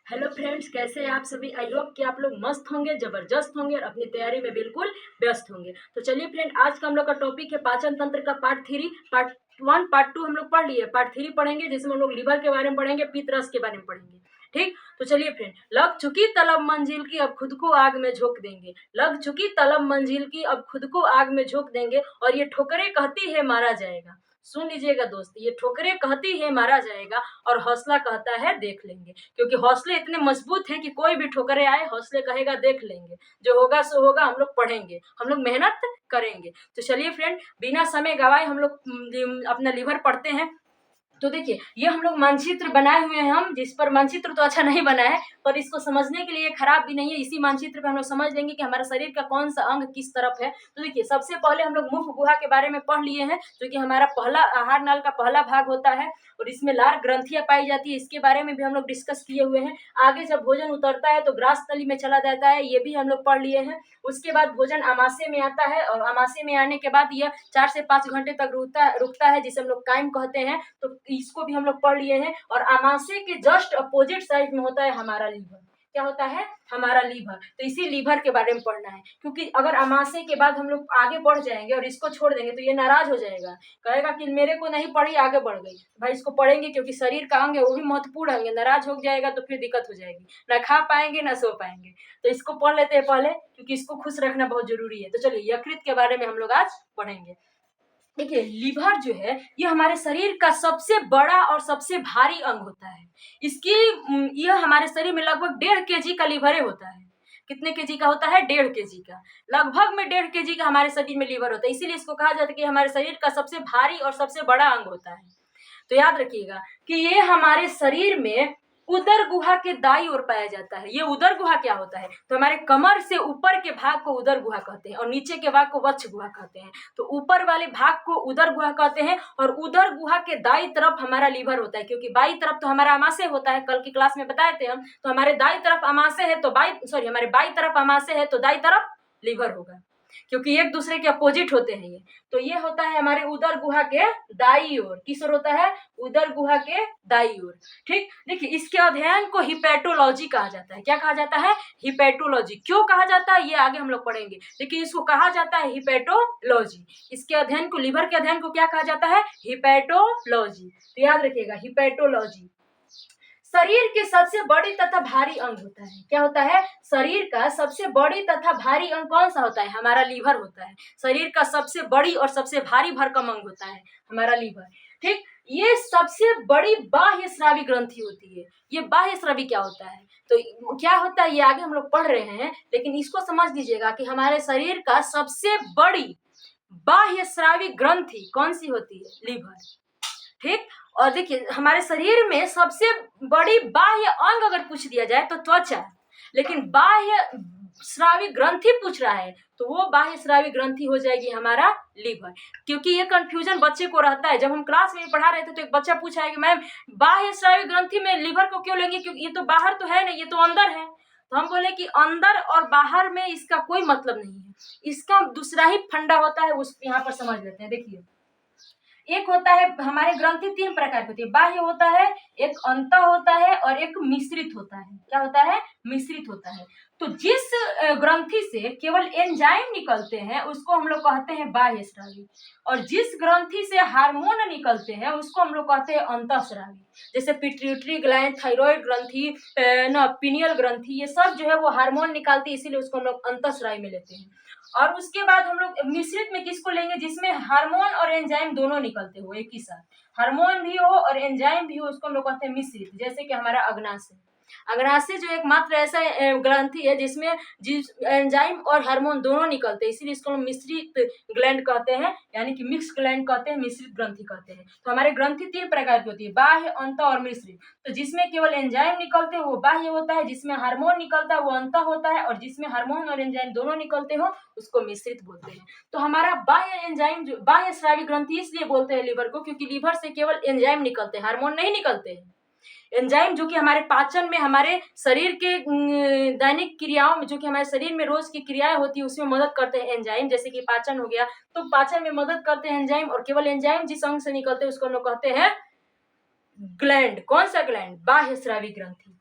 Hello friends, कैसे हैं आप सभी। आई होप कि आप लोग मस्त होंगे, जबरदस्त होंगे और अपनी तैयारी में बिल्कुल व्यस्त होंगे। तो चलिए फ्रेंड, आज का हम लोग का टॉपिक है पाचन तंत्र का पार्ट 3। पार्ट 1 पार्ट 2 हम लोग पढ़ लिए, पार्ट 3 पढ़ेंगे जिसमें हम लोग लीवर के बारे में पढ़ेंगे, पित्त रस के बारे में पढ़ेंगे। ठीक, तो चलिए फ्रेंड, लग चुकी तलब मंजिल की अब खुद को आग में झोंक देंगे। लग चुकी तलब मंजिल की अब खुद को आग में झोंक देंगे और ये ठोकरें कहती है मारा जाएगा। सुन लीजिएगा दोस्त, ये ठोकरें कहती है मारा जाएगा और हौसला कहता है देख लेंगे। क्योंकि हौसले इतने मजबूत हैं कि कोई भी ठोकरे आए, हौसले कहेगा देख लेंगे, जो होगा सो होगा, हम लोग पढ़ेंगे, हम लोग मेहनत करेंगे। तो चलिए फ्रेंड, बिना समय गवाए हम लोग अपना लीवर पढ़ते हैं। तो देखिए, ये हम लोग मानचित्र बनाए हुए हैं, हम जिस पर मानचित्र तो अच्छा नहीं बना है, पर इसको समझने के लिए खराब भी नहीं है। इसी मानचित्र पे हम लोग समझ लेंगे कि हमारे शरीर का कौन सा अंग किस तरफ है। तो देखिए, सबसे पहले हम लोग मुख गुहा के बारे में पढ़ लिए हैं, जो कि हमारा पहला आहार नाल का पहला भाग होता है और इसमें लार ग्रंथियां पाई जाती है। इसके बारे में भी हम लोग डिस्कस किए हुए हैं। आगे जब भोजन उतरता है तो ग्रास तली में चला जाता है, ये भी हम लोग पढ़ लिए हैं। उसके बाद भोजन आमाशय में आता है और आमाशय में आने के बाद यह 4 से 5 घंटे तक रुकता है, जिसे हम लोग काइम कहते हैं। तो इसको भी हम लोग पढ़ लिए हैं। और आमाशय के जस्ट अपोजिट साइड में होता है हमारा लीवर। क्या होता है? हमारा लीवर। तो इसी लीवर के बारे में पढ़ना है, क्योंकि अगर आमाशय के बाद हम लोग आगे बढ़ जाएंगे और इसको छोड़ देंगे तो ये नाराज हो जाएगा, कहेगा कि मेरे को नहीं पढ़ी, आगे बढ़ गई। भाई इसको पढ़ेंगे, क्योंकि शरीर का अंग है, वो भी महत्वपूर्ण अंग है। नाराज हो जाएगा तो फिर दिक्कत हो जाएगी, ना खा पाएंगे ना सो पाएंगे। तो इसको पढ़ लेते हैं पहले, क्योंकि इसको खुश रखना बहुत जरूरी है। तो चलिए, यकृत के बारे में हम लोग आज पढ़ेंगे। देखिए, लीवर जो है ये हमारे शरीर का सबसे बड़ा और सबसे भारी अंग होता है। इसकी यह हमारे शरीर में लगभग 1.5 kg का लीवर होता है। कितने केजी का होता है? 1.5 kg का। लगभग में 1.5 kg का हमारे शरीर में लीवर होता है। इसीलिए इसको कहा जाता है कि हमारे शरीर का सबसे भारी और सबसे बड़ा अंग होता है। तो याद रखिएगा कि ये हमारे शरीर में उदर गुहा के दाईं ओर पाया जाता है। ये उदर गुहा क्या होता है? तो हमारे कमर से ऊपर के भाग को उदर गुहा कहते हैं और नीचे के भाग को वक्ष गुहा कहते हैं। तो ऊपर वाले भाग को उदर गुहा कहते हैं और उदर गुहा के दाईं तरफ हमारा लीवर होता है, क्योंकि बाईं तरफ तो हमारा आमाशय होता है। कल की क्लास में बताए थे हम। तो हमारे दाईं तरफ आमाशय है तो हमारे बाईं तरफ आमाशय है तो दाईं तरफ लीवर होगा, क्योंकि एक दूसरे के अपोजिट होते हैं ये। तो ये होता है हमारे उदर गुहा के दाईं ओर। किस ओर होता है? उदर गुहा के दाईं ओर। ठीक, देखिए, इसके अध्ययन को हिपैटोलॉजी कहा जाता है। क्या कहा जाता है? हिपैटोलॉजी। क्यों कहा जाता है ये आगे हम लोग पढ़ेंगे, लेकिन इसको कहा जाता है हिपैटोलॉजी। इसके अध्ययन को, लीवर के अध्ययन को क्या कहा जाता है? हिपैटोलॉजी। तो याद रखिएगा, हिपैटोलॉजी। शरीर के सबसे बड़ी तथा भारी अंग होता है। क्या होता है? शरीर का सबसे बड़ी तथा भारी अंग कौन सा होता है? हमारा लीवर होता है। शरीर का सबसे बड़ी और सबसे भारी भरकम अंग होता है हमारा लीवर। ठीक, ये सबसे बड़ी बाह्य स्रावी ग्रंथि होती है। ये बाह्य स्रावी क्या होता है? तो क्या होता है ये आगे हम लोग पढ़ रहे हैं, लेकिन इसको समझ लीजिएगा कि हमारे शरीर का सबसे बड़ी बाह्य स्रावी ग्रंथि कौन सी होती है? लीवर। ठीक, और देखिए, हमारे शरीर में सबसे बड़ी बाह्य अंग अगर पूछ दिया जाए तो त्वचा, लेकिन बाह्य स्रावी ग्रंथि पूछ रहा है तो वो बाह्य स्रावी ग्रंथि हो जाएगी हमारा लीवर। क्योंकि ये कंफ्यूजन बच्चे को रहता है। जब हम क्लास में पढ़ा रहे थे तो एक बच्चा पूछा है कि मैम, बाह्य स्रावी ग्रंथि में लीवर को क्यों लेंगे, क्योंकि ये तो बाहर तो है नहीं, ये तो अंदर है। तो हम बोले कि अंदर और बाहर में इसका कोई मतलब नहीं है, इसका दूसरा ही फंडा होता है। उस यहाँ पर समझ लेते हैं। देखिए, एक होता है, हमारे ग्रंथि 3 प्रकार की होती है। बाह्य होता है, एक अंतः होता है और एक मिश्रित होता है। क्या होता है? मिश्रित होता है। तो जिस ग्रंथि से केवल एंजाइम निकलते हैं उसको हम लोग कहते हैं बाह्य स्रावी, और जिस ग्रंथि से हार्मोन निकलते हैं उसको हम लोग कहते हैं अंतःस्रावी। जैसे पिट्यूटरी ग्लैंड, थायराइड ग्रंथि, पीनियल ग्रंथि, ये सब जो है वो हार्मोन निकालती है, इसीलिए उसको हम लोग अंतःस्रावी में लेते हैं। और उसके बाद हम लोग मिश्रित में किसको लेंगे? जिसमें हार्मोन और एंजाइम दोनों निकलते हो एक ही साथ, हार्मोन भी हो और एंजाइम भी हो, उसको हम लोग कहते हैं मिश्रित। जैसे कि हमारा अग्नाशय। अग्नाशय जो एकमात्र ऐसा ग्रंथि है जिसमें एंजाइम और हार्मोन दोनों निकलते हैं, इसीलिए इसको हम मिश्रित ग्लैंड कहते हैं, यानी कि मिक्स ग्लैंड कहते हैं, मिश्रित ग्रंथि कहते हैं। तो हमारे ग्रंथि 3 प्रकार की होती है, बाह्य, अंतः और मिश्रित। तो जिसमें केवल एंजाइम निकलते हो वो बाह्य होता है, जिसमें हार्मोन निकलता है वो अंतः होता है, और जिसमें हार्मोन और एंजाइम दोनों निकलते हो उसको मिश्रित बोलते हैं। तो हमारा बाह्य एंजाइम जो बाह्य स्रावी ग्रंथि इसलिए बोलते हैं लीवर को, क्योंकि लीवर से केवल एंजाइम निकलते हैं, हार्मोन नहीं निकलते हैं। एंजाइम जो कि हमारे पाचन में, हमारे शरीर के दैनिक क्रियाओं में, जो कि हमारे शरीर में रोज की क्रियाएं होती है उसमें मदद करते हैं एंजाइम। जैसे कि पाचन हो गया, तो पाचन में मदद करते हैं एंजाइम, और केवल एंजाइम जिस अंग से निकलते हैं उसको हम लोग कहते हैं ग्लैंड। कौन सा ग्लैंड? बाह्य स्रावी ग्रंथि।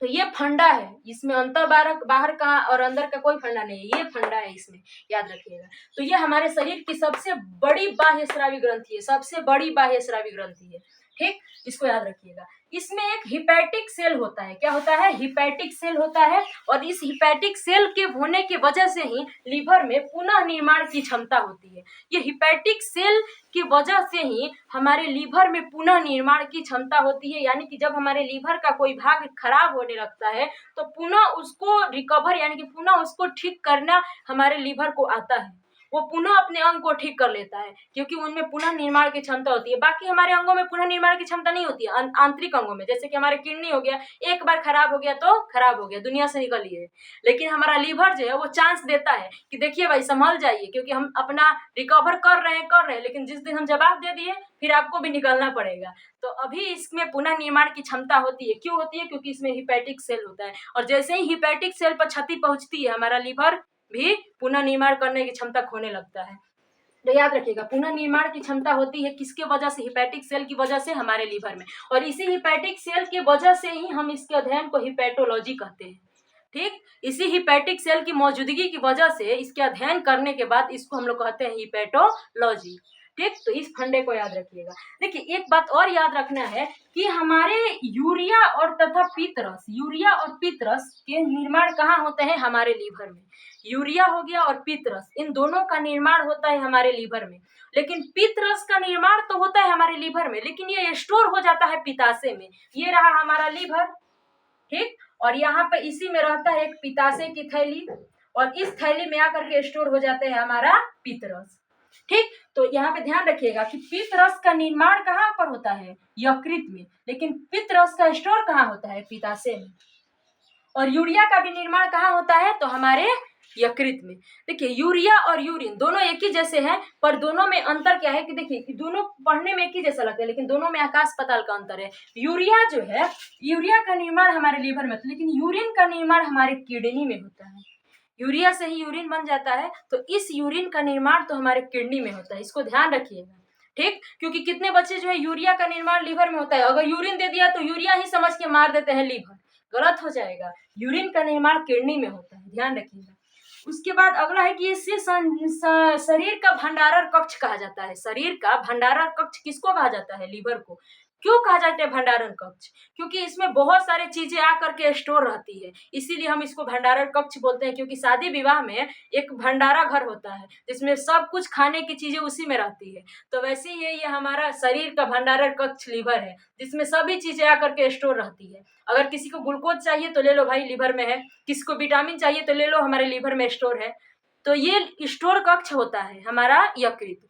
तो ये फंडा है, इसमें अंतर बाहर बाहर का और अंदर का कोई फंडा नहीं है, ये फंडा है इसमें, याद रखिएगा। तो ये हमारे शरीर की सबसे बड़ी बाह्य स्रावी ग्रंथि है, सबसे बड़ी बाह्य स्रावी ग्रंथि है, ठीक, इसको याद रखिएगा। इसमें एक हिपैटिक सेल होता है, क्या होता है, हिपैटिक सेल होता है, और इस हिपैटिक सेल के होने की वजह से ही लीवर में पुनः निर्माण की क्षमता होती है। ये हिपैटिक सेल की वजह से ही हमारे लीवर में पुनः निर्माण की क्षमता होती है, यानी कि जब हमारे लीवर का कोई भाग खराब होने लगता है तो पुनः उसको रिकवर यानी कि पुनः उसको ठीक करना हमारे लीवर को आता है, वो पुनः अपने अंग को ठीक कर लेता है, क्योंकि उनमें पुनः निर्माण की क्षमता होती है। बाकी हमारे अंगों में पुनः निर्माण की क्षमता नहीं होती है, आंतरिक अंगों में, जैसे कि हमारे किडनी हो गया, एक बार खराब हो गया तो खराब हो गया, दुनिया से निकल लिए। लेकिन हमारा लीवर जो है वो चांस देता है कि देखिए भाई संभल जाइए, क्योंकि हम अपना रिकवर कर रहे हैं, लेकिन जिस दिन हम जवाब दे दिए फिर आपको भी निकलना पड़ेगा। तो अभी इसमें पुनः निर्माण की क्षमता होती है, क्यों होती है, क्योंकि इसमें हिपैटिक सेल होता है, और जैसे ही हिपैटिक सेल पर क्षति पहुंचती है हमारा लीवर भी पुनः निर्माण करने की क्षमता खोने लगता है। तो याद रखिएगा, पुनः निर्माण की क्षमता होती है किसके वजह से, हिपैटिक सेल की वजह से हमारे लीवर में, और इसी हिपैटिक सेल की वजह से ही हम इसके अध्ययन को हिपैटोलॉजी कहते हैं, ठीक। इसी हिपैटिक सेल की मौजूदगी की वजह से इसके अध्ययन करने के बाद इसको हम लोग कहते हैं हिपैटोलॉजी, ठीक। तो इस फंडे को याद रखिएगा। देखिए एक बात और याद रखना है कि हमारे यूरिया और तथा पित्तरस, यूरिया और पित्तरस के निर्माण कहाँ होते हैं, हमारे लीवर में। यूरिया हो गया और पित्तरस, इन दोनों का निर्माण होता है हमारे लीवर में, लेकिन पित्तरस का निर्माण तो होता है हमारे लीवर में, लेकिन ये स्टोर हो जाता है पित्ताशय में। ये रहा हमारा लीवर, ठीक, और यहाँ पे इसी में रहता है एक पित्ताशय की थैली, और इस थैली में आकर के स्टोर हो जाते हैं हमारा पित्तरस, ठीक। तो यहाँ पे ध्यान रखिएगा कि पित्तरस का निर्माण कहाँ पर होता है, यकृत में, लेकिन पित्तरस का स्टोर कहाँ होता है, पित्ताशय में। और यूरिया का भी निर्माण कहाँ होता है, तो हमारे यकृत में। देखिए यूरिया और यूरिन दोनों एक ही जैसे हैं, पर दोनों में अंतर क्या है कि देखिए दोनों पढ़ने में एक ही जैसा लगता है, लेकिन दोनों में आकाश पाताल का अंतर है। यूरिया जो है, यूरिया का निर्माण हमारे लीवर में, लेकिन यूरिन का निर्माण हमारे किडनी में होता है। यूरिया से ही यूरिन बन जाता है, तो इस यूरिन का निर्माण तो हमारे किडनी में होता है, इसको ध्यान रखिएगा, ठीक। क्योंकि कितने बच्चे जो है यूरिया का निर्माण लीवर में होता है, अगर यूरिन दे दिया तो यूरिया ही समझ के मार देते हैं लीवर, गलत हो जाएगा, यूरिन का निर्माण किडनी में होता है, ध्यान रखिएगा। उसके बाद अगला है कि इससे शरीर का भंडारण कक्ष कहा जाता है। शरीर का भंडारण कक्ष किसको कहा जाता है, लीवर को। क्यों कहा जाता है भंडारण कक्ष, क्योंकि इसमें बहुत सारी चीजें आकर के स्टोर रहती है, इसीलिए हम इसको भंडारण कक्ष बोलते हैं। क्योंकि शादी विवाह में एक भंडारा घर होता है जिसमें सब कुछ खाने की चीजें उसी में रहती है, तो वैसे ही ये हमारा शरीर का भंडारण कक्ष लीवर है, जिसमें सभी चीजें आकर के स्टोर रहती है। अगर किसी को ग्लूकोज चाहिए तो ले लो भाई, लीवर में है, किसी को विटामिन चाहिए तो ले लो, हमारे लीवर में स्टोर है। तो ये स्टोर कक्ष होता है हमारा यकृत।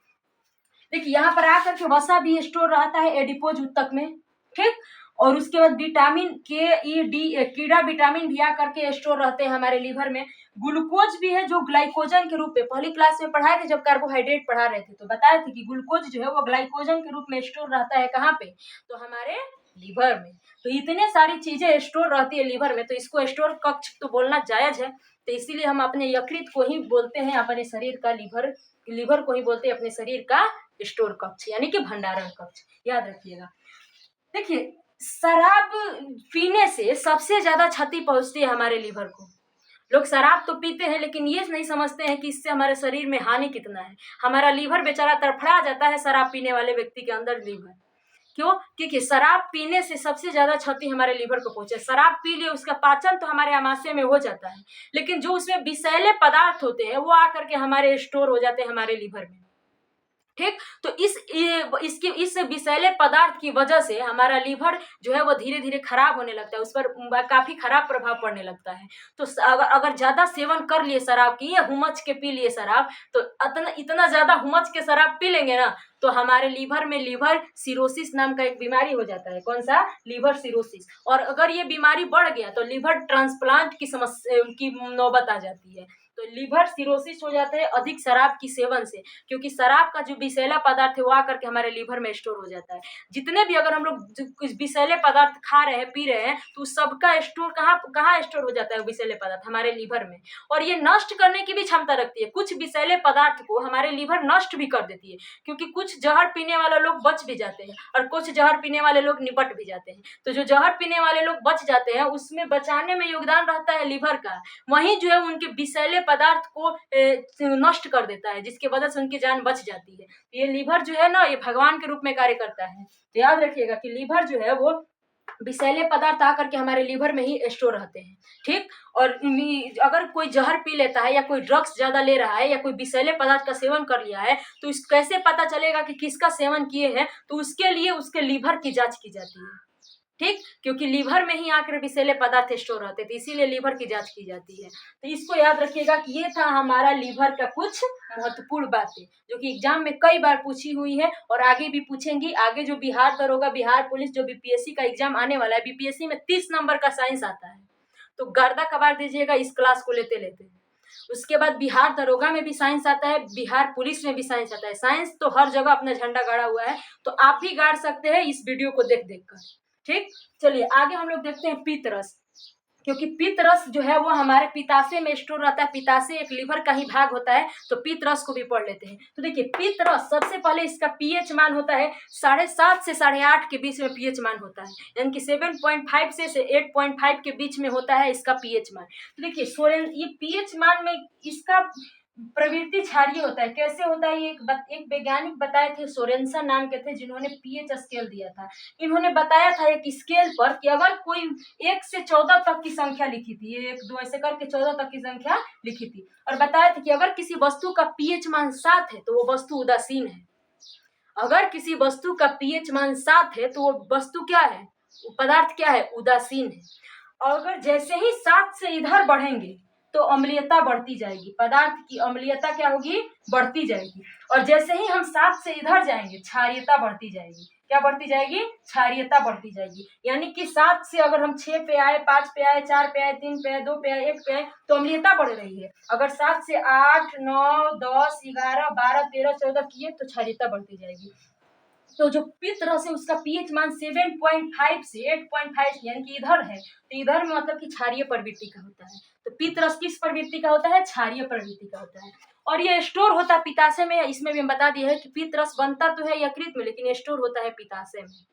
देखिए यहाँ पर आकर के वसा भी स्टोर रहता है एडिपोज ऊतक में, ठीक। और उसके बाद विटामिन के ई डी कीड़ा विटामिन भी आकर के स्टोर रहते हैं हमारे लीवर में। ग्लूकोज भी है जो ग्लाइकोजन के रूप में, पहली क्लास में पढ़ाए थे जब कार्बोहाइड्रेट पढ़ा रहे थे, तो बताए थे कि ग्लूकोज जो है वो ग्लाइकोजन के रूप में स्टोर रहता है कहाँ पे, तो हमारे लीवर में। तो इतने सारी चीजें स्टोर रहती है लीवर में, तो इसको स्टोर कक्ष तो बोलना जायज है, तो इसीलिए हम अपने यकृत को ही बोलते हैं अपने शरीर का लीवर, लीवर को ही बोलते हैं अपने शरीर का स्टोर कक्ष, यानी कि भंडारण कक्ष, याद रखिएगा। देखिए शराब पीने से सबसे ज्यादा क्षति पहुंचती है हमारे लीवर को। लोग शराब तो पीते हैं लेकिन ये नहीं समझते हैं कि इससे हमारे शरीर में हानि कितना है। हमारा लीवर बेचारा तड़फड़ा जाता है शराब पीने वाले व्यक्ति के अंदर लीवर, क्यों, क्योंकि शराब पीने से सबसे ज्यादा क्षति हमारे लीवर को पहुंचे। शराब पी लिए, उसका पाचन तो हमारे आमाशय में हो जाता है, लेकिन जो उसमें विषैले पदार्थ होते हैं वो आकर के हमारे स्टोर हो जाते हैं हमारे लीवर में, ठीक। तो इस विषैले पदार्थ की वजह से हमारा लीवर जो है वो धीरे धीरे खराब होने लगता है, उस पर काफी खराब प्रभाव पड़ने लगता है। तो अगर ज्यादा सेवन कर लिए शराब की, या हुमच के पी लिए शराब, तो इतना ज्यादा हुमच के शराब पी लेंगे ना, तो हमारे लीवर में लीवर सिरोसिस नाम का एक बीमारी हो जाता है। कौन सा, लीवर सिरोसिस। और अगर ये बीमारी बढ़ गया तो लीवर ट्रांसप्लांट की समस्या की नौबत आ जाती है। तो लीवर सिरोसिस हो जाता है अधिक शराब की सेवन से, क्योंकि शराब का जो विषैला पदार्थ है वो आकर के हमारे लीवर में स्टोर हो जाता है। जितने भी अगर हम लोग कुछ विषैले पदार्थ खा रहे हैं, पी रहे हैं, तो सबका स्टोर कहाँ कहाँ स्टोर हो जाता है विषैले पदार्थ? हमारे लीवर में। और ये नष्ट करने की भी क्षमता रखती है। कुछ विषैले पदार्थ को हमारे लीवर नष्ट भी कर देती है, क्योंकि कुछ जहर पीने वाले लोग बच भी जाते हैं और कुछ जहर पीने वाले लोग निपट भी जाते हैं। तो जो जहर पीने वाले लोग बच जाते हैं उसमें बचाने में योगदान रहता है लीवर का। वहीं जो है उनके विषैले पदार्थ को नष्ट कर देता है, जिसकी वजह से उनकी जान बच जाती है। ये लीवर जो है ना, ये भगवान के रूप में कार्य करता है। तो याद रखिएगा कि लीवर जो है वो विषैले पदार्थ आकर के हमारे लीवर में ही स्टोर रहते हैं। ठीक। और अगर कोई जहर पी लेता है या कोई ड्रग्स ज्यादा ले रहा है या कोई विषैले पदार्थ का सेवन कर लिया है, तो इस कैसे पता चलेगा कि किसका सेवन किए हैं? तो उसके लिए उसके लीवर की जांच की जाती है। ठीक। क्योंकि लीवर में ही आकर विषैले पदार्थ स्टोर रहते थे, इसीलिए लीवर की जांच की जाती है। तो इसको याद रखिएगा कि ये था हमारा लीवर का कुछ महत्वपूर्ण बातें, जो कि एग्जाम में कई बार पूछी हुई है और आगे भी पूछेंगी। आगे जो बिहार दरोगा, बिहार पुलिस, जो बीपीएससी का एग्जाम आने वाला है, बीपीएससी में 30 नंबर का साइंस आता है, तो गर्दा कबाड़ दीजिएगा इस क्लास को लेते लेते। उसके बाद बिहार दरोगा में भी साइंस आता है, बिहार पुलिस में भी साइंस आता है। साइंस तो हर जगह अपना झंडा गाड़ा हुआ है, तो आप भी गाड़ सकते हैं इस वीडियो को देख देख कर। ठीक। चलिए आगे हम लोग देखते हैं पित्त रस, क्योंकि पित्त रस जो है वो हमारे पिताशय में स्टोर रहता है। पिताशय एक लीवर का ही भाग होता है, तो पित्त रस को भी पढ़ लेते हैं। तो देखिए पित्त रस, सबसे पहले इसका पीएच मान होता है 7.5 से 8.5 के बीच में पीएच मान होता है, यानी कि 7.5 से 8.5 के बीच में होता है इसका पीएच मान। तो देखिए सोरेन, ये पीएच मान में इसका प्रवृत्ति क्षारीय होता है। कैसे होता है? ये एक वैज्ञानिक बताए थे, सोरेनसन नाम के थे, जिन्होंने पीएच स्केल दिया था। इन्होंने बताया था एक स्केल पर कि अगर कोई 1 से 14 तक की संख्या लिखी थी, 1 2 ऐसे करके 14 तक की संख्या लिखी थी, और बताया था कि अगर किसी वस्तु का पीएच मान 7 है तो वो वस्तु उदासीन है। अगर किसी वस्तु का पीएच मान 7 है तो वो वस्तु क्या है? वो पदार्थ क्या है? उदासीन है। और अगर जैसे ही 7 से इधर बढ़ेंगे तो अम्लीयता बढ़ती जाएगी, पदार्थ की अम्लीयता क्या होगी? बढ़ती जाएगी। और जैसे ही हम 7 से इधर जाएंगे क्षारीयता बढ़ती जाएगी। क्या बढ़ती जाएगी? क्षारीयता बढ़ती जाएगी। यानी कि 7 से अगर हम 6 पे आए, 5 पे आए, 4 पे आए, 3 पे आए, 2 पे आए, 1 पे आए, तो अम्लीयता बढ़ रही है। अगर 7 से 8, 9, 10, 11, 12, 13, 14 किए तो क्षारीयता बढ़ती जाएगी। तो जो पित्त रस है उसका पीएच मान 7.5 से 8.5 यानी कि इधर है, तो इधर में मतलब कि क्षारीय प्रवृत्ति का होता है। तो पित्त रस किस प्रवृत्ति का होता है? क्षारीय प्रवृत्ति का होता है। और ये स्टोर होता है पित्ताशय में। इसमें भी हम बता दिए है कि पित्त रस बनता तो है यकृत में, लेकिन स्टोर होता है पित्ताशय में।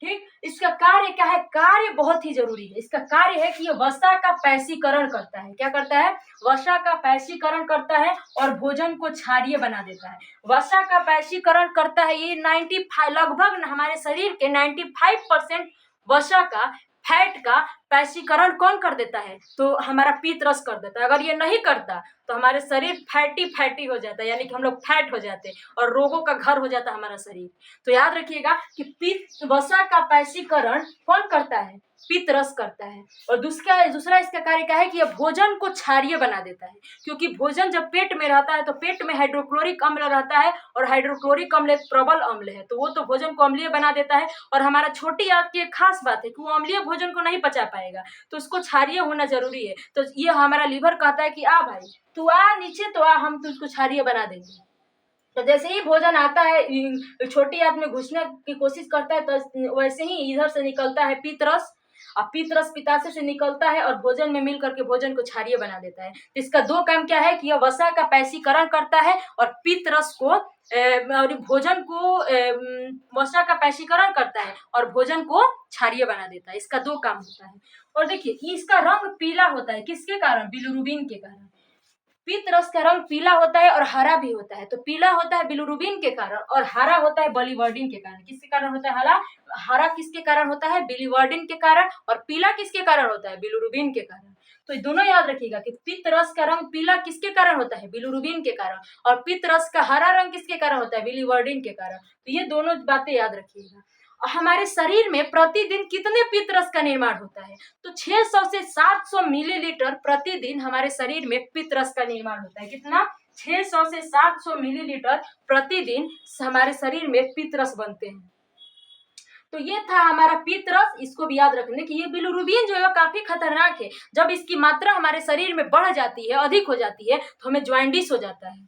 ठीक। इसका कार्य क्या है? कार्य बहुत ही जरूरी है। इसका कार्य है कि ये वसा का पैसीकरण करता है। क्या करता है? वसा का पैसीकरण करता है और भोजन को क्षारीय बना देता है। वसा का पैसीकरण करता है, ये 95 लगभग हमारे शरीर के 95% वसा का, फैट का पैसीकरण कौन कर देता है? तो हमारा पित्त रस कर देता है। अगर ये नहीं करता तो हमारे शरीर फैटी हो जाता है, यानी कि हम लोग फैट हो जाते हैं और रोगों का घर हो जाता है हमारा शरीर। तो याद रखिएगा कि पित्त वसा का पैसीकरण कौन करता है? पित्त रस करता है। और दूसरा इसका कार्य क्या है कि यह भोजन को क्षारीय बना देता है, क्योंकि भोजन जब पेट में रहता है तो पेट में हाइड्रोक्लोरिक अम्ल रहता है, और हाइड्रोक्लोरिक अम्ल एक प्रबल अम्ल है, तो वो तो भोजन को अम्लीय बना देता है। और हमारा छोटी आंत की एक खास बात है कि वो अम्लीय भोजन को नहीं पचा पाएगा, तो उसको क्षारीय होना जरूरी है। तो ये हमारा लीवर कहता है कि आ भाई तू आ नीचे, तो आ हम तुझको क्षारीय बना देंगे। तो जैसे ही भोजन आता है छोटी आंत में घुसने की कोशिश करता है, तो वैसे ही इधर से निकलता है पित्त रस, और पित्त रस पित्ताशय से निकलता है और भोजन में मिल करके भोजन को क्षारीय बना देता है। तो इसका दो काम क्या है कि यह वसा का पैसीकरण करता है और पित्त रस को और भोजन को वसा का पैसीकरण करता है और भोजन को क्षारीय बना देता है। इसका दो काम होता है। और देखिए इसका रंग पीला होता है, किसके कारण? बिलिरुबिन के कारण। पित्त रस का रंग पीला होता है और हरा भी होता है। तो पीला होता है बिलिरुबिन के कारण और हरा होता है बिलिवर्डिन के कारण। किसके कारण होता है हरा? हरा किसके कारण होता है? बिलिवर्डिन के कारण। और पीला किसके कारण होता है? बिलिरुबिन के कारण। तो दोनों याद रखिएगा कि पित्त रस का रंग पीला किसके कारण होता है? बिलिरुबिन के कारण। और पित्त रस का हरा रंग किसके कारण होता है? बिलिवर्डिन के कारण। तो ये दोनों बातें याद रखिएगा। हमारे शरीर में प्रतिदिन कितने पित्त रस का निर्माण होता है? तो 600 से 700 मिलीलीटर प्रतिदिन हमारे शरीर में पित्त रस का निर्माण होता है। कितना? 600 से 700 मिलीलीटर प्रतिदिन हमारे शरीर में पित्त रस बनते हैं। तो ये था हमारा पित्तरस। इसको भी याद रखने कि ये बिलिरुबिन जो है काफी खतरनाक है। जब इसकी मात्रा हमारे शरीर में बढ़ जाती है, अधिक हो जाती है, तो हमें जॉइंडिस हो जाता है।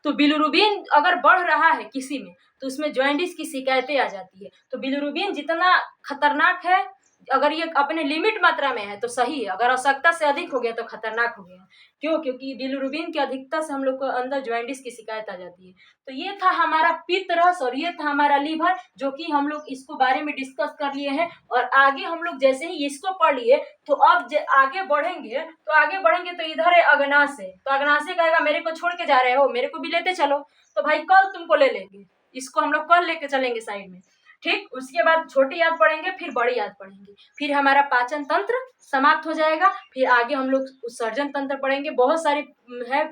तो बिलिरुबिन अगर बढ़ रहा है किसी में तो उसमें जॉइंडिस की शिकायतें आ जाती है। तो बिलिरुबिन जितना खतरनाक है, अगर ये अपने लिमिट मात्रा में है तो सही है, अगर आवश्यकता से अधिक हो गया तो खतरनाक हो गया। क्यों? क्योंकि बिलिरुबिन की अधिकता से हम लोग को अंदर जॉइंडिस की शिकायत आ जाती है। तो ये था हमारा पित्तरस और ये था हमारा लीवर, जो कि हम लोग इसको बारे में डिस्कस कर लिए हैं। और आगे हम लोग जैसे ही इसको पढ़ लिए तो अब आगे बढ़ेंगे तो इधर है अग्नाशय। तो अग्नाशय कहेगा मेरे को छोड़ के जा रहे हो, मेरे को भी लेते चलो। तो भाई कल तुमको ले लेंगे, इसको हम लोग कल लेके चलेंगे साइड में, ठीक। उसके बाद छोटी याद पढ़ेंगे, फिर बड़ी याद पढ़ेंगे, फिर हमारा पाचन तंत्र समाप्त हो जाएगा। फिर आगे हम लोग सर्जन तंत्र पढ़ेंगे, बहुत सारी है,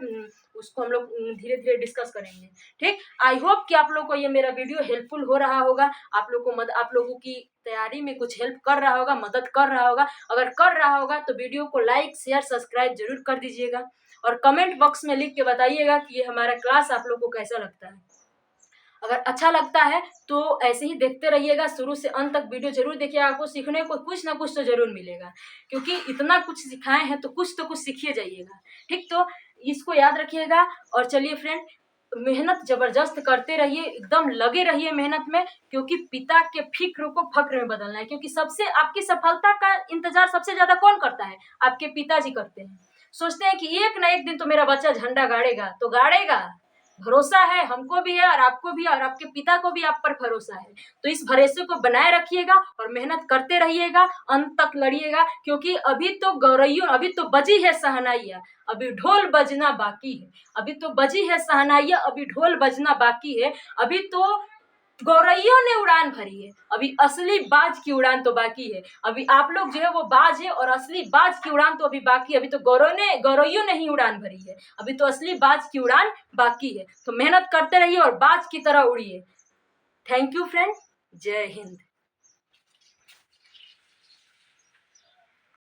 उसको हम लोग धीरे धीरे डिस्कस करेंगे, ठीक। आई होप कि आप लोग को ये मेरा वीडियो हेल्पफुल हो रहा होगा, आप लोगों की तैयारी में कुछ हेल्प कर रहा होगा, मदद कर रहा होगा। अगर कर रहा होगा तो वीडियो को लाइक शेयर सब्सक्राइब जरूर कर दीजिएगा और कमेंट बॉक्स में लिख के बताइएगा कि ये हमारा क्लास आप लोग को कैसा लगता है। अगर अच्छा लगता है तो ऐसे ही देखते रहिएगा, शुरू से अंत तक वीडियो जरूर देखिएगा। आपको सीखने को कुछ ना कुछ तो जरूर मिलेगा, क्योंकि इतना कुछ सिखाए हैं तो कुछ तो कुछ सीखिए जाइएगा, ठीक। तो इसको याद रखिएगा। और चलिए फ्रेंड, मेहनत जबरदस्त करते रहिए, एकदम लगे रहिए मेहनत में, क्योंकि पिता के फिक्र को फक्र में बदलना है। क्योंकि सबसे आपकी सफलता का इंतजार सबसे ज्यादा कौन करता है? आपके पिताजी करते हैं। सोचते हैं कि एक ना एक दिन तो मेरा बच्चा झंडा गाड़ेगा, तो गाड़ेगा, भरोसा है, हमको भी है और आपको भी, और आपके पिता को भी आप पर भरोसा है। तो इस भरोसे को बनाए रखिएगा और मेहनत करते रहिएगा, अंत तक लड़िएगा। क्योंकि अभी तो गौरैया, अभी तो बजी है सहनाइया, अभी ढोल बजना बाकी है। अभी तो बजी है सहनाइया, अभी ढोल बजना बाकी है। अभी तो गौरैयों ने उड़ान भरी है, अभी असली बाज की उड़ान तो बाकी है। अभी आप लोग जो है वो बाज है और असली बाज की उड़ान तो अभी बाकी है। अभी तो गौरैयों ने ही उड़ान भरी है, अभी तो असली बाज की उड़ान बाकी है। तो मेहनत करते रहिए और बाज की तरह उड़िए। थैंक यू फ्रेंड, जय हिंद।